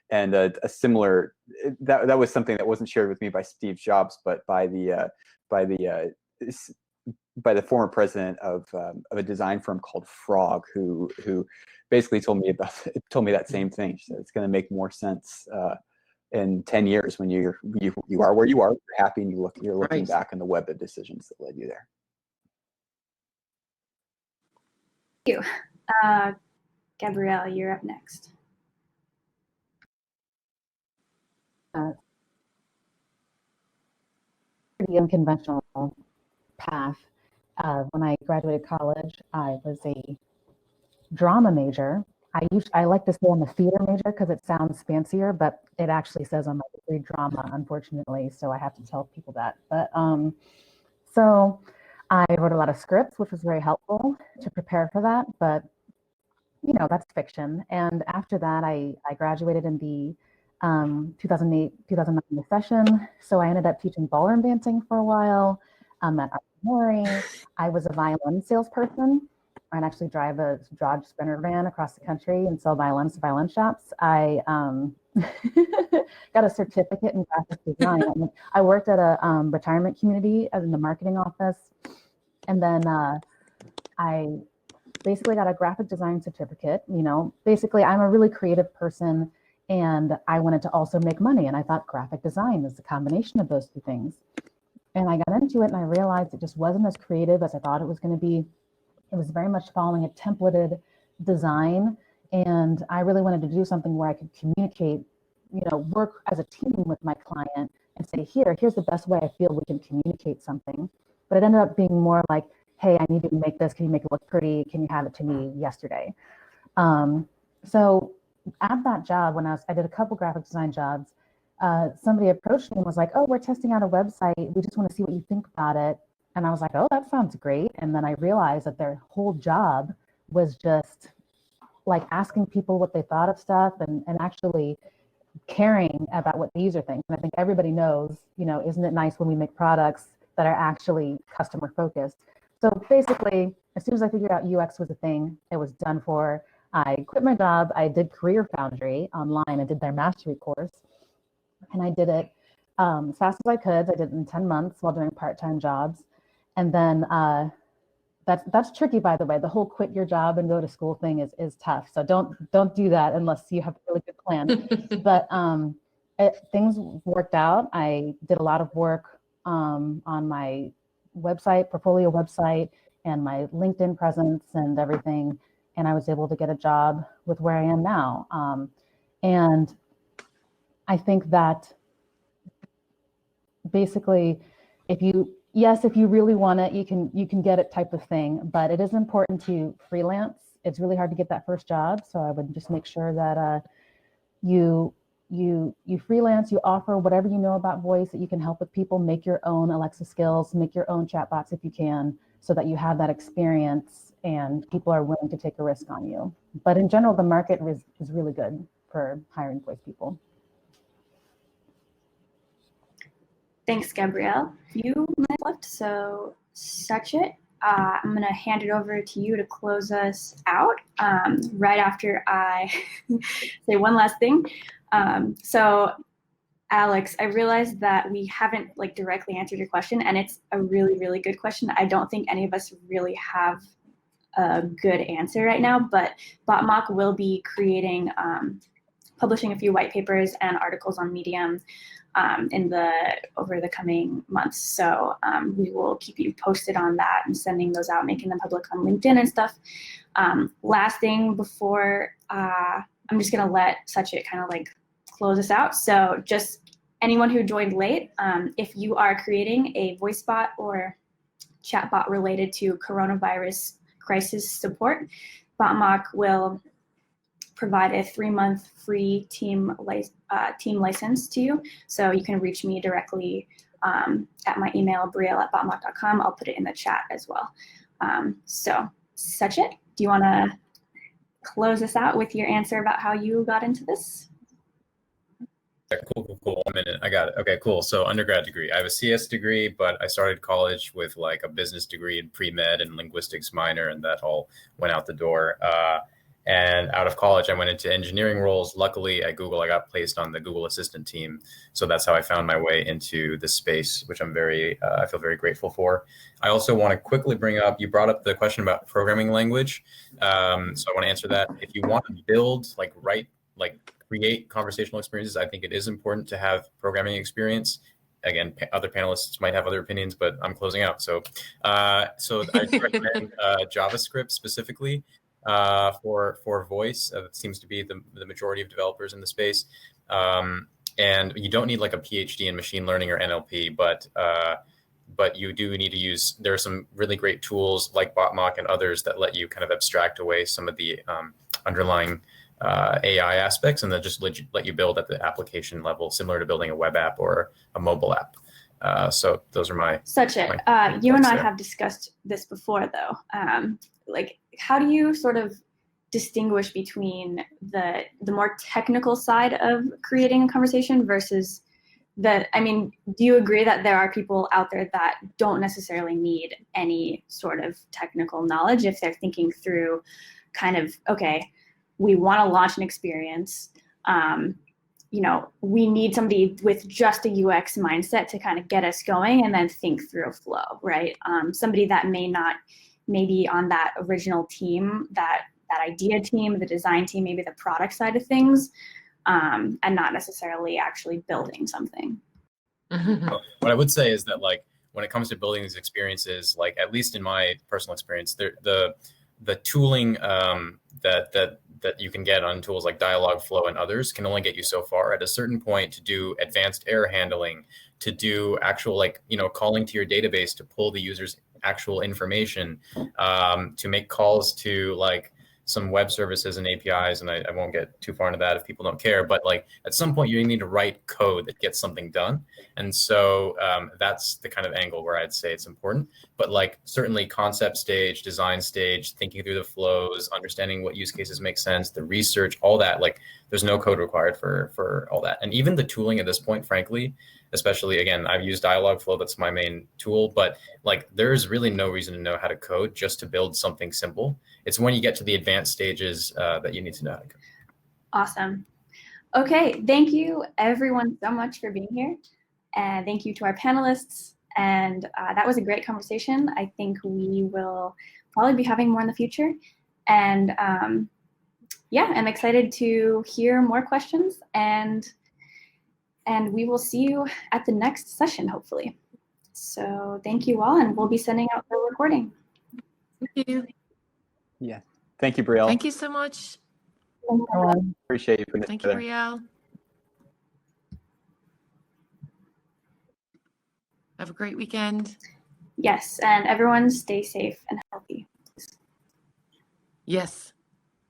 S5: And a similar, that was something that wasn't shared with me by Steve Jobs, but by the former president of a design firm called Frog, who basically told me that same thing. She said it's going to make more sense in 10 years when you are where you are, you're happy, and you're looking back on the web of decisions that led you there.
S1: Thank you. Gabrielle, you're up next.
S2: Pretty unconventional path. When I graduated college, I was a drama major. I like to say I'm a theater major because it sounds fancier, but it actually says on my degree drama, unfortunately. So I have to tell people that. But so I wrote a lot of scripts, which was very helpful to prepare for that. But that's fiction. And after that, I graduated in the 2008-2009 session. So I ended up teaching ballroom dancing for a while at Art Mori. I was a violin salesperson. I'd actually drive a Dodge Sprinter van across the country and sell violins to violin shops. I got a certificate in graphic design. I worked at a retirement community as in the marketing office. And then I basically got a graphic design certificate. You know, basically I'm a really creative person and I wanted to also make money. And I thought graphic design is a combination of those two things. And I got into it and I realized it just wasn't as creative as I thought it was going to be. It was very much following a templated design. And I really wanted to do something where I could communicate, you know, work as a team with my client and say, here's the best way I feel we can communicate something. But it ended up being more like, hey, I need you to make this. Can you make it look pretty? Can you have it to me yesterday? So at that job, when I did a couple graphic design jobs, somebody approached me and was like, oh, we're testing out a website. We just want to see what you think about it. And I was like, oh, that sounds great. And then I realized that their whole job was just like asking people what they thought of stuff and actually caring about what the user thinks. And I think everybody knows, you know, isn't it nice when we make products that are actually customer focused? So basically, as soon as I figured out UX was a thing, it was done for. I quit my job. I did Career Foundry online. I did their mastery course. And I did it as fast as I could. I did it in 10 months while doing part-time jobs. And then that's tricky, by the way. The whole quit your job and go to school thing is tough. So don't do that unless you have a really good plan. But things worked out. I did a lot of work on my website, portfolio website, and my LinkedIn presence and everything. And I was able to get a job with where I am now. And I think that basically, if you really want it, you can get it type of thing, but it is important to freelance. It's really hard to get that first job. So I would just make sure that you freelance, you offer whatever you know about voice, that you can help with people, make your own Alexa skills, make your own chatbots if you can, so that you have that experience and people are willing to take a risk on you. But in general, the market is really good for hiring voice people.
S1: Thanks, Gabrielle. Few minutes left, so such it. I'm going to hand it over to you to close us out right after I say one last thing. So, Alex, I realized that we haven't directly answered your question, and it's a really, really good question. I don't think any of us really have a good answer right now, but Botmock will be publishing a few white papers and articles on Medium over the coming months. So we will keep you posted on that and sending those out, making them public on LinkedIn and stuff. Last thing before I'm just gonna let Sachit kind of close us out. So just anyone who joined late, if you are creating a voice bot or chat bot related to coronavirus crisis support, Botmock will provide a 3-month free team license to you. So you can reach me directly at my email, brielle@botmock.com. I'll put it in the chat as well. So Sachit, do you want to close us out with your answer about how you got into this?
S4: Cool. 1 minute. I got it. Okay, cool. So undergrad degree. I have a CS degree, but I started college with a business degree in pre-med and linguistics minor, and that all went out the door. And out of college, I went into engineering roles. Luckily, at Google, I got placed on the Google Assistant team. So that's how I found my way into this space, which I feel very grateful for. I also want to quickly bring up, you brought up the question about programming language. So I want to answer that. If you want to build, create conversational experiences, I think it is important to have programming experience. Again, other panelists might have other opinions, but I'm closing out. So I recommend JavaScript specifically. For voice. It seems to be the majority of developers in the space. And you don't need a PhD in machine learning or NLP, but you do need to use, there are some really great tools like Botmock and others that let you kind of abstract away some of the underlying AI aspects and then just let you build at the application level, similar to building a web app or a mobile app. So those are my...
S1: You and I have discussed this before, though. How do you sort of distinguish between the more technical side of creating a conversation versus I mean, do you agree that there are people out there that don't necessarily need any sort of technical knowledge if they're thinking through kind of, okay, we want to launch an experience, you know, we need somebody with just a UX mindset to kind of get us going and then think through a flow, right? Somebody that may be on that original team, that idea team, the design team, maybe the product side of things, and not necessarily actually building something.
S4: What I would say is that, like, when it comes to building these experiences, like, at least in my personal experience, the tooling that you can get on tools like Dialogflow and others can only get you so far. At a certain point, to do advanced error handling, to do actual, like, you know, calling to your database to pull the user's actual information, to make calls to, like, some web services and APIs, and I won't get too far into that if people don't care, but, like, at some point you need to write code that gets something done. And so that's the kind of angle where I'd say it's important. But, like, certainly concept stage, design stage, thinking through the flows, understanding what use cases make sense, the research, all that, like, there's no code required for all that. And even the tooling at this point, frankly, especially, again, I've used Dialogflow, that's my main tool, but, like, there's really no reason to know how to code just to build something simple. It's when you get to the advanced stages that you need to know how to code.
S1: Awesome. Okay, thank you everyone so much for being here. And thank you to our panelists. And that was a great conversation. I think we will probably be having more in the future. And yeah, I'm excited to hear more questions, and we will see you at the next session, hopefully. So thank you all, and we'll be sending out the recording.
S3: Thank you.
S5: Yeah. Thank you, Brielle.
S3: Thank you so much.
S5: Appreciate you putting
S3: Thank
S5: this
S3: you,
S5: together.
S3: Brielle. Have a great weekend.
S1: Yes, and everyone stay safe and healthy.
S3: Yes,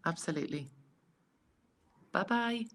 S3: absolutely. Bye-bye.